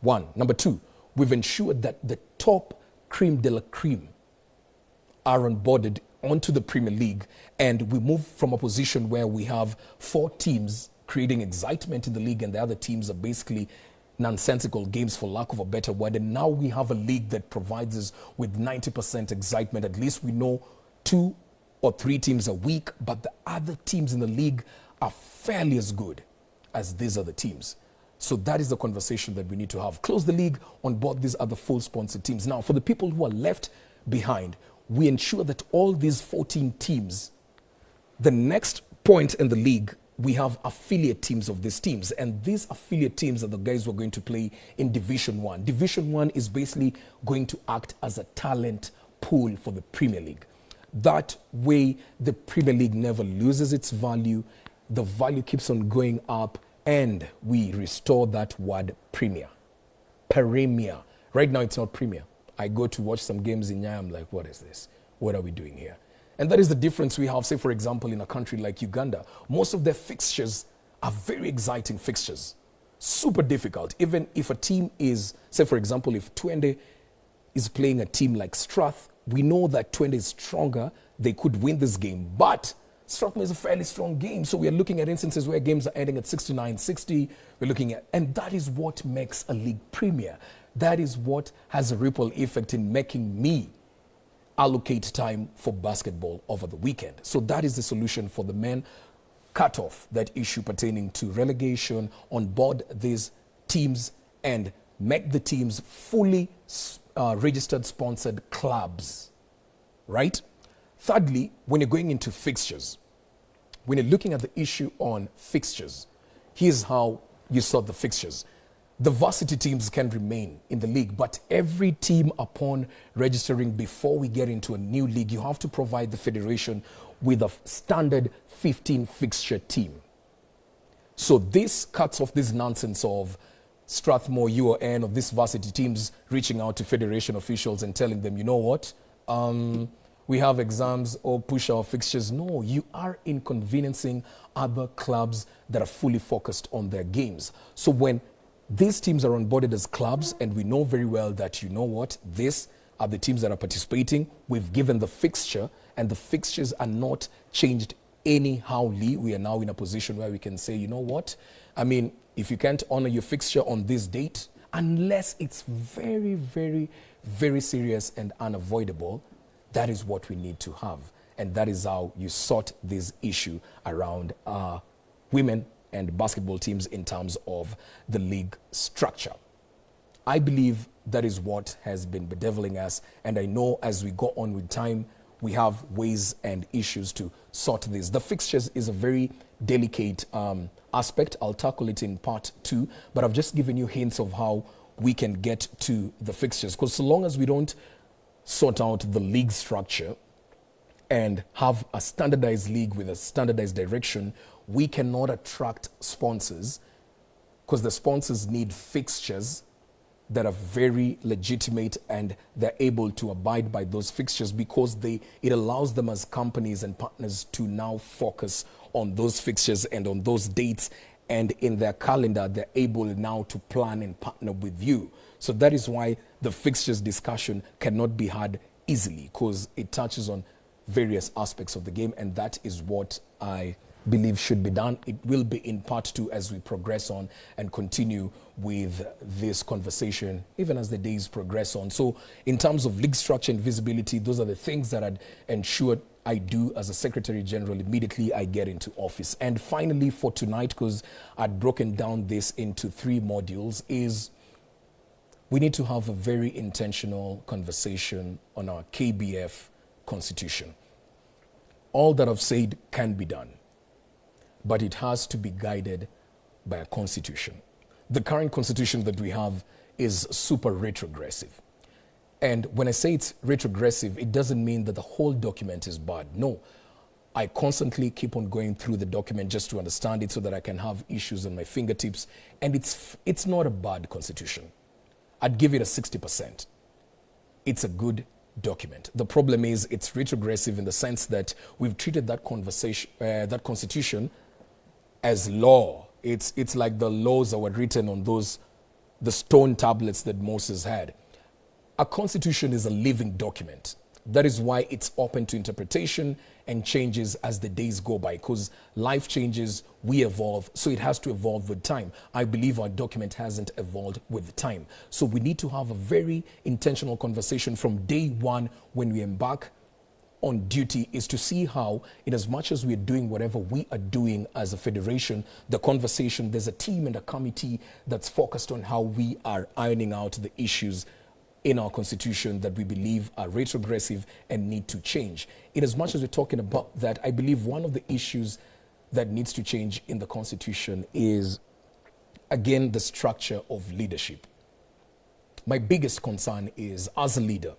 One. Number two, we've ensured that the top cream de la cream are onboarded onto the Premier League, and we move from a position where we have 4 teams creating excitement in the league and the other teams are basically nonsensical games, for lack of a better word. And now we have a league that provides us with 90% excitement. At least we know 2 or 3 teams a week, but the other teams in the league are fairly as good as these other teams. So that is the conversation that we need to have. Close the league, on board these other full sponsored teams. Now, for the people who are left behind, we ensure that all these 14 teams, the next point in the league, we have affiliate teams of these teams. And these affiliate teams are the guys who are going to play in Division 1. Division 1 is basically going to act as a talent pool for the Premier League. That way, the Premier League never loses its value. The value keeps on going up, and we restore that word premier. Premier. Right now, it's not premier. I go to watch some games in Nyayo, I'm like, what is this? What are we doing here? And that is the difference we have, say, for example, in a country like Uganda. Most of their fixtures are very exciting fixtures. Super difficult. Even if a team is, say, for example, if Twende is playing a team like Strath, we know that Twende is stronger. They could win this game. But Strathmore is a fairly strong game. So we are looking at instances where games are ending at 69-60. We're looking at, and that is what makes a league premier. That is what has a ripple effect in making me allocate time for basketball over the weekend. So that is the solution for the men. Cut off that issue pertaining to relegation, on board these teams, and make the teams fully registered sponsored clubs, right? Thirdly, when you're going into fixtures, when you're looking at the issue on fixtures, here's how you sort the fixtures. The varsity teams can remain in the league, but every team, upon registering before we get into a new league, you have to provide the federation with a standard 15 fixture team. So this cuts off this nonsense of Strathmore, UON, of these varsity teams reaching out to federation officials and telling them, you know what, we have exams or push our fixtures. No, you are inconveniencing other clubs that are fully focused on their games. So when these teams are onboarded as clubs, and we know very well that, you know what, these are the teams that are participating. We've given the fixture, and the fixtures are not changed anyhowly. We are now in a position where we can say, you know what, I mean, if you can't honor your fixture on this date, unless it's very, very, very serious and unavoidable, that is what we need to have. And that is how you sort this issue around women and basketball teams in terms of the league structure. I believe that is what has been bedeviling us, and I know as we go on with time, we have ways and issues to sort this. The fixtures is a very delicate aspect. I'll tackle it in part 2, but I've just given you hints of how we can get to the fixtures, because so long as we don't sort out the league structure and have a standardized league with a standardized direction, we cannot attract sponsors, because the sponsors need fixtures that are very legitimate, and they're able to abide by those fixtures, because it allows them as companies and partners to now focus on those fixtures and on those dates, and in their calendar they're able now to plan and partner with you. So that is why the fixtures discussion cannot be had easily, because it touches on various aspects of the game, and that is what I believe should be done. It will be in part 2 as we progress on and continue with this conversation, even as the days progress on. So in terms of league structure and visibility, those are the things that I'd ensure I do as a Secretary General immediately I get into office. And finally for tonight, because I'd broken down this into 3 modules, is we need to have a very intentional conversation on our KBF constitution. All that I've said can be done, but it has to be guided by a constitution. The current constitution that we have is super retrogressive. And when I say it's retrogressive, it doesn't mean that the whole document is bad. No, I constantly keep on going through the document just to understand it so that I can have issues on my fingertips. And it's not a bad constitution. I'd give it a 60%. It's a good document. The problem is it's retrogressive in the sense that we've treated that constitution as law. It's like the laws that were written on the stone tablets that Moses had. A constitution is a living document. That is why it's open to interpretation and changes as the days go by, because life changes, we evolve, so it has to evolve with time. I believe our document hasn't evolved with time. So we need to have a very intentional conversation from day one when we embark on duty, is to see how, in as much as we are doing whatever we are doing as a federation, the conversation, there's a team and a committee that's focused on how we are ironing out the issues in our constitution that we believe are retrogressive and need to change. In as much as we're talking about that, I believe one of the issues that needs to change in the constitution is, again, the structure of leadership. My biggest concern is, as a leader,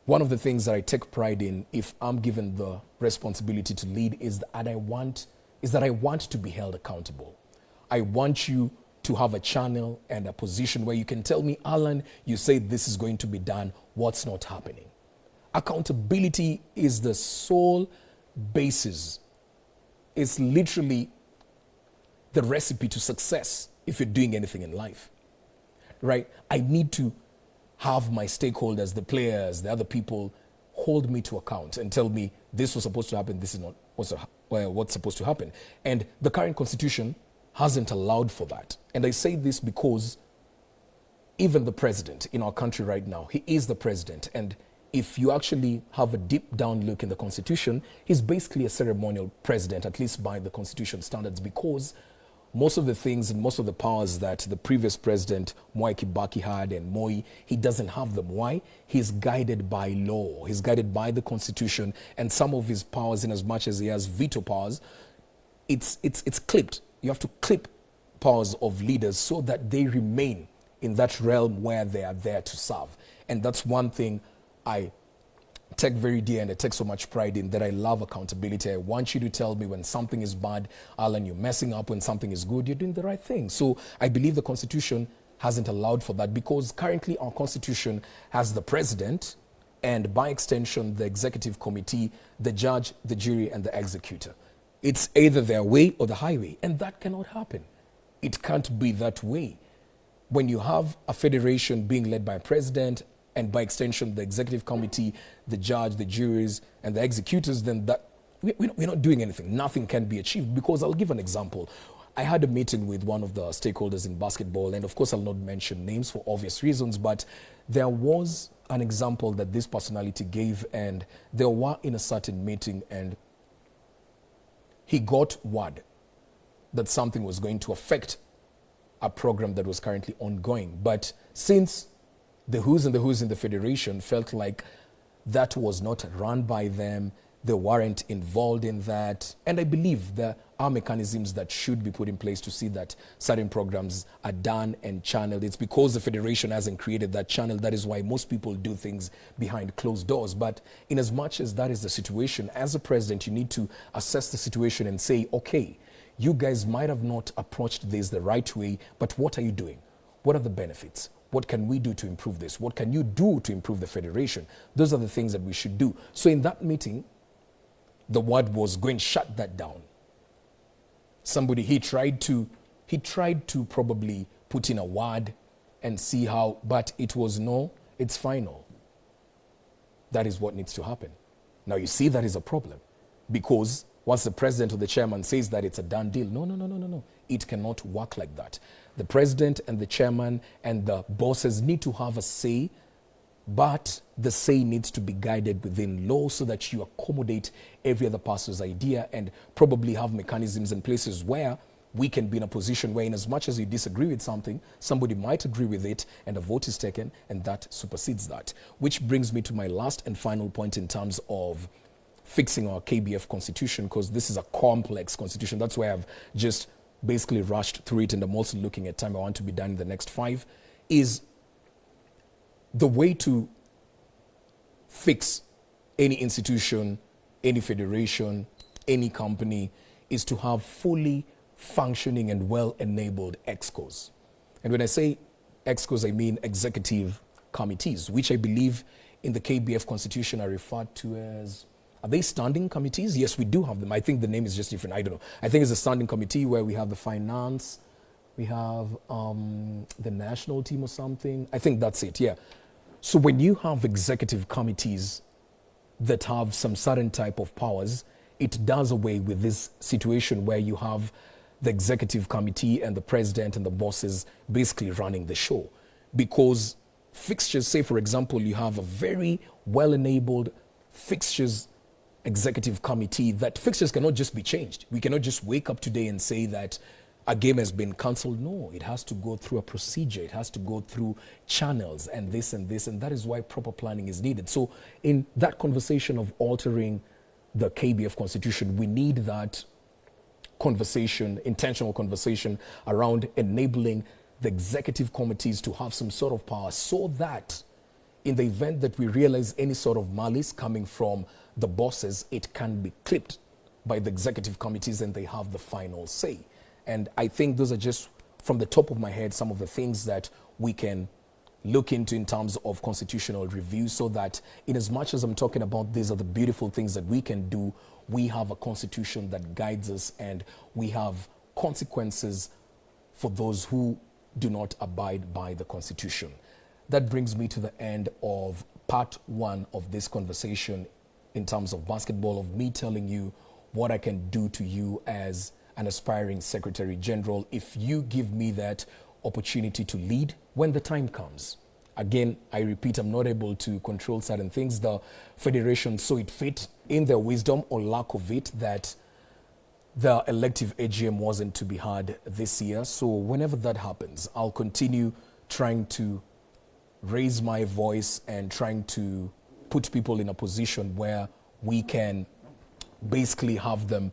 one of the things that I take pride in, if I'm given the responsibility to lead, is that I want to be held accountable. I want you to have a channel and a position where you can tell me, Allan, you say this is going to be done, what's not happening? Accountability is the sole basis. It's literally the recipe to success if you're doing anything in life, right? I need to have my stakeholders, the players, the other people, hold me to account and tell me this was supposed to happen, this is not what's supposed to happen. And the current constitution hasn't allowed for that. And I say this because even the president in our country right now, he is the president, and if you actually have a deep down look in the Constitution, he's basically a ceremonial president, at least by the Constitution standards, because most of the things and most of the powers that the previous president, Mwai Kibaki, had and Moi, he doesn't have them. Why? He's guided by law. He's guided by the Constitution, and some of his powers, in as much as he has veto powers, it's clipped. You have to clip powers of leaders so that they remain in that realm where they are there to serve. And that's one thing I take very dear and I take so much pride in, that I love accountability. I want you to tell me when something is bad, Alan, you're messing up. When something is good, you're doing the right thing. So I believe the Constitution hasn't allowed for that, because currently our Constitution has the president and by extension the executive committee, the judge, the jury, and the executor. It's either their way or the highway, and that cannot happen. It can't be that way. When you have a federation being led by a president and by extension the executive committee, the judge, the juries, and the executors, then that we're not doing anything. Nothing can be achieved, because I'll give an example. I had a meeting with one of the stakeholders in basketball, and of course I'll not mention names for obvious reasons, but there was an example that this personality gave, and they were in a certain meeting and he got word that something was going to affect a program that was currently ongoing. But since the who's and the who's in the federation felt like that was not run by them, they weren't involved in that. And I believe there are mechanisms that should be put in place to see that certain programs are done and channeled. It's because the federation hasn't created that channel. That is why most people do things behind closed doors. But in as much as that is the situation, as a president, you need to assess the situation and say, okay, you guys might have not approached this the right way, but what are you doing? What are the benefits? What can we do to improve this? What can you do to improve the federation? Those are the things that we should do. So in that meeting, the word was going, shut that down. Somebody, he tried to probably put in a word and see how, but it was no, it's final. That is what needs to happen. Now you see that is a problem, because once the president or the chairman says that it's a done deal, no. It cannot work like that. The president and the chairman and the bosses need to have a say, but the say needs to be guided within law so that you accommodate every other person's idea, and probably have mechanisms and places where we can be in a position where, in as much as you disagree with something, somebody might agree with it and a vote is taken and that supersedes that. Which brings me to my last and final point in terms of fixing our KBF constitution, because this is a complex constitution. That's why I've just basically rushed through it, and I'm also looking at time I want to be done in the next 5, is the way to fix any institution, any federation, any company, is to have fully functioning and well-enabled EXCOs. And when I say EXCOs, I mean executive committees, which I believe in the KBF constitution are referred to as, are they standing committees? Yes, we do have them. I think the name is just different. I don't know. I think it's a standing committee where we have the finance, we have the national team or something. I think that's it, yeah. So when you have executive committees that have some certain type of powers, it does away with this situation where you have the executive committee and the president and the bosses basically running the show. Because fixtures, say for example, you have a very well-enabled fixtures executive committee, that fixtures cannot just be changed. We cannot just wake up today and say that a game has been cancelled. No, it has to go through a procedure. It has to go through channels and this and this, and that is why proper planning is needed. So in that conversation of altering the KBF constitution, we need that conversation, intentional conversation around enabling the executive committees to have some sort of power, so that in the event that we realize any sort of malice coming from the bosses, it can be clipped by the executive committees and they have the final say. And I think those are just, from the top of my head, some of the things that we can look into in terms of constitutional review, so that in as much as I'm talking about these are the beautiful things that we can do, we have a constitution that guides us, and we have consequences for those who do not abide by the constitution. That brings me to the end of part 1 of this conversation in terms of basketball, of me telling you what I can do to you as an aspiring Secretary General if you give me that opportunity to lead when the time comes. again, I repeat, I'm not able to control certain things. The federation saw it fit in their wisdom or lack of it that the elective AGM wasn't to be had this year. So whenever that happens, I'll continue trying to raise my voice and trying to put people in a position where we can basically have them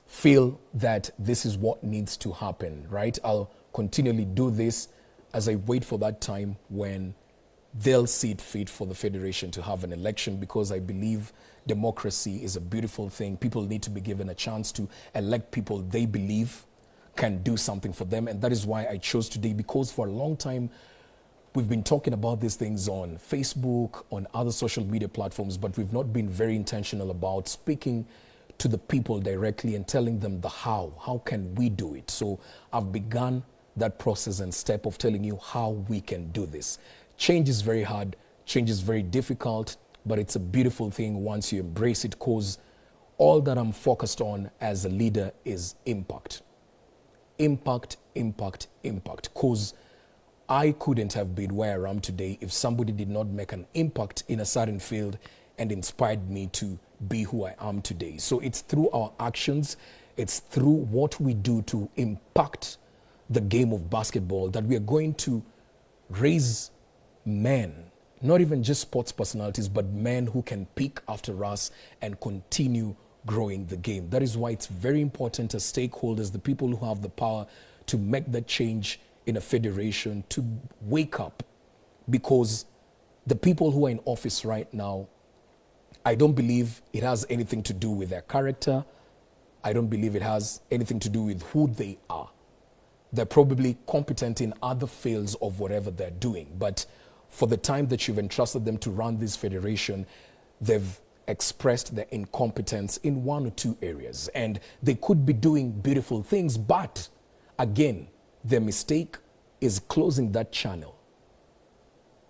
feel that this is what needs to happen, right? I'll continually do this as I wait for that time when they'll see it fit for the federation to have an election, because I believe democracy is a beautiful thing. People need to be given a chance to elect people they believe can do something for them. And that is why I chose today, because for a long time, we've been talking about these things on Facebook, on other social media platforms, but we've not been very intentional about speaking to the people directly and telling them the how. How can we do it? So I've begun that process and step of telling you how we can do this. Change is very hard, change is very difficult, but it's a beautiful thing once you embrace it, because all that I'm focused on as a leader is impact. Impact, impact, impact. Because I couldn't have been where I am today if somebody did not make an impact in a certain field and inspired me to be who I am today. So it's through our actions, it's through what we do to impact the game of basketball that we are going to raise men, not even just sports personalities, but men who can pick after us and continue growing the game. That is why it's very important as stakeholders, the people who have the power to make that change in a federation, to wake up, because the people who are in office right now, I don't believe it has anything to do with their character. I don't believe it has anything to do with who they are. They're probably competent in other fields of whatever they're doing, but for the time that you've entrusted them to run this federation, they've expressed their incompetence in one or two areas, and they could be doing beautiful things, but again, their mistake is closing that channel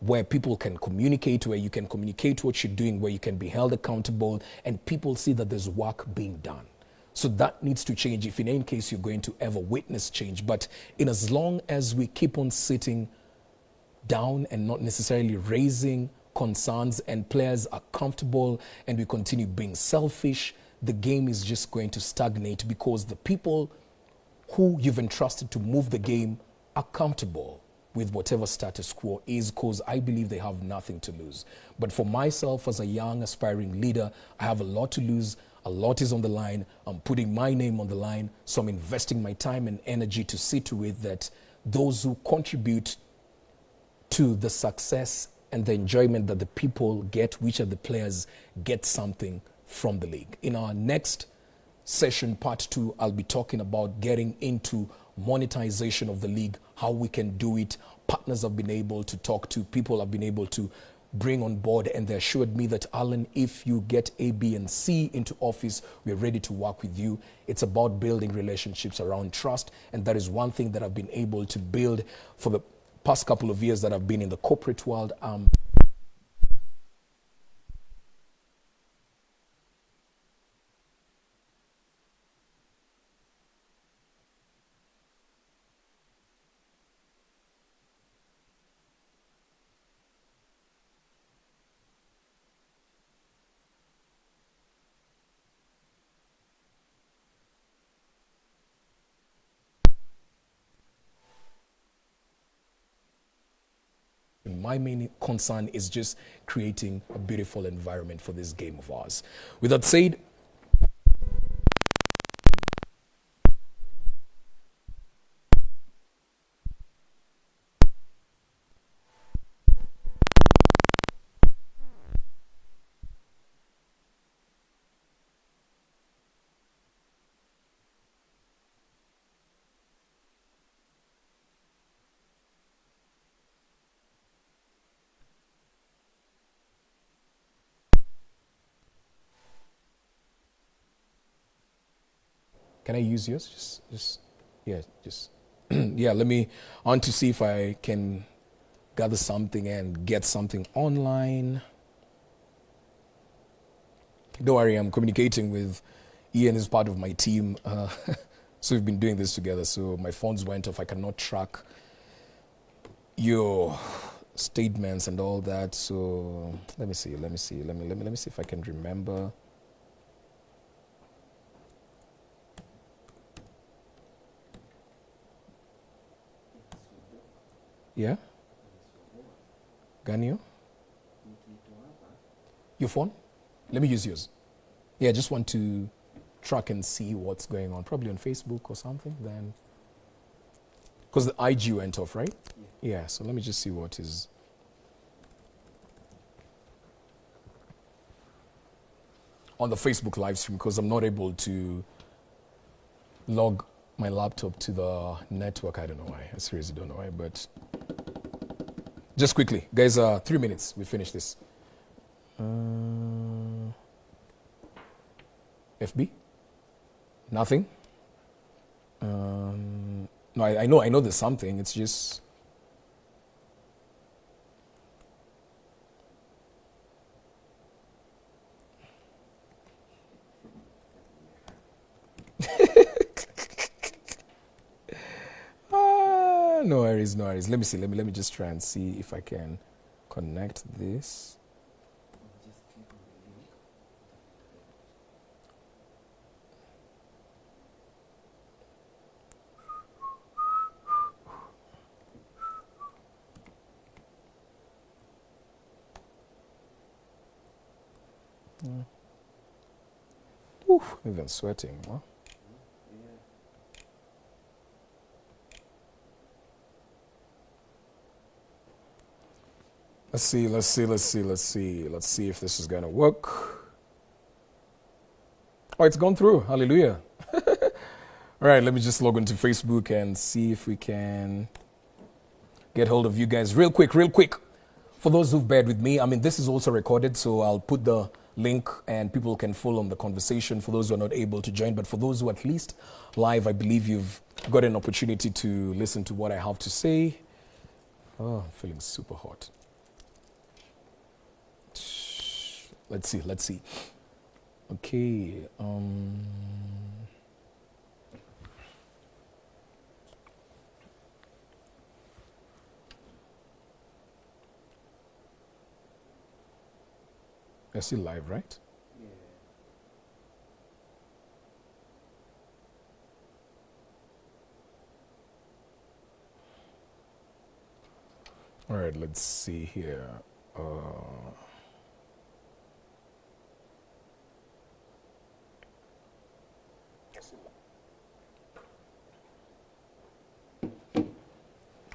where people can communicate, where you can communicate what you're doing, where you can be held accountable, and people see that there's work being done. So that needs to change if in any case you're going to ever witness change. But in as long as we keep on sitting down and not necessarily raising concerns, and players are comfortable and we continue being selfish, the game is just going to stagnate, because the people who you've entrusted to move the game are comfortable with whatever status quo is, because I believe they have nothing to lose. But for myself as a young aspiring leader, I have a lot to lose. A lot is on the line. I'm putting my name on the line. So I'm investing my time and energy to see to it that those who contribute to the success and the enjoyment that the people get, which are the players, get something from the league. In our next session, part 2, I'll be talking about getting into monetization of the league, how we can do it. Partners have been able to talk to, people have been able to bring on board, and they assured me that, Allan, if you get A, B, and C into office, we're ready to work with you. It's about building relationships around trust, and that is one thing that I've been able to build for the past couple of years that I've been in the corporate world. My main concern is just creating a beautiful environment for this game of ours. With that said, can I use yours? Yeah, let me on to see if I can gather something and get something online. Don't worry, I'm communicating with Ian, is part of my team. So we've been doing this together. So my phones went off. I cannot track your statements and all that. So let me see. Let me see if I can remember. Yeah? Ganyo? Your phone? Let me use yours. Yeah, I just want to track and see what's going on. Probably on Facebook or something. Then, because the IG went off, right? Yeah, so let me just see what is. On the Facebook live stream, because I'm not able to log my laptop to the network. I don't know why. I seriously don't know why, but just quickly, guys, 3 minutes. We finish this. FB? Nothing? No, I know there's something. It's just. No worries, no worries. Let me see. Let me just try and see if I can connect this. Even sweating, huh? Let's see if this is gonna work. Oh, it's gone through. Hallelujah. All right, let me just log into Facebook and see if we can get hold of you guys real quick. For those who've bared with me, I mean, this is also recorded, so I'll put the link and people can follow on the conversation for those who are not able to join. But for those who are at least live, I believe you've got an opportunity to listen to what I have to say. Oh, I'm feeling super hot. Let's see. Okay. You're still live, right? Yeah. All right, let's see here.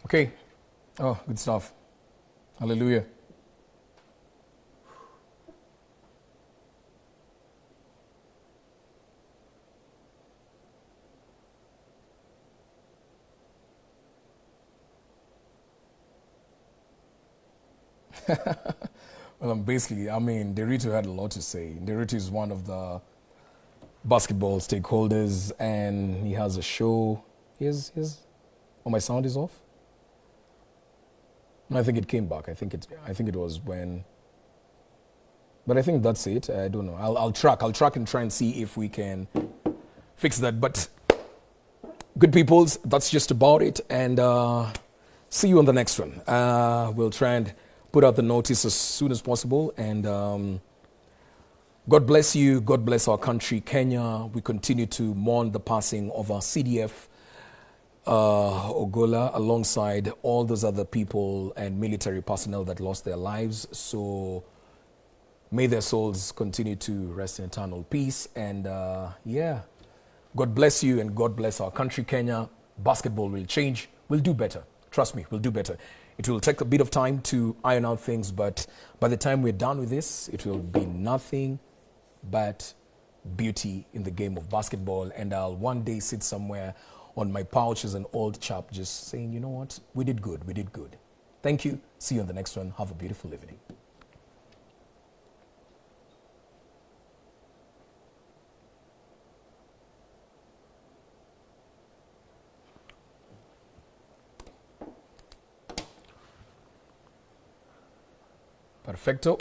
Okay. Oh, good stuff. Hallelujah. Well, Derito had a lot to say. Derito is one of the basketball stakeholders, and he has a show. Oh, my sound is off. No, I think it came back. I think it was when. But I think that's it. I don't know. I'll track and try and see if we can fix that. But good peoples, that's just about it. And see you on the next one. We'll try and put out the notice as soon as possible. And God bless you. God bless our country, Kenya. We continue to mourn the passing of our CDF Ogola, alongside all those other people and military personnel that lost their lives. So may their souls continue to rest in eternal peace. And God bless you and God bless our country, Kenya. Basketball will change. We'll do better. Trust me, we'll do better. It will take a bit of time to iron out things, but by the time we're done with this, it will be nothing but beauty in the game of basketball. And I'll one day sit somewhere on my pouch as an old chap just saying, you know what, we did good. Thank you. See you on the next one. Have a beautiful evening. Perfecto.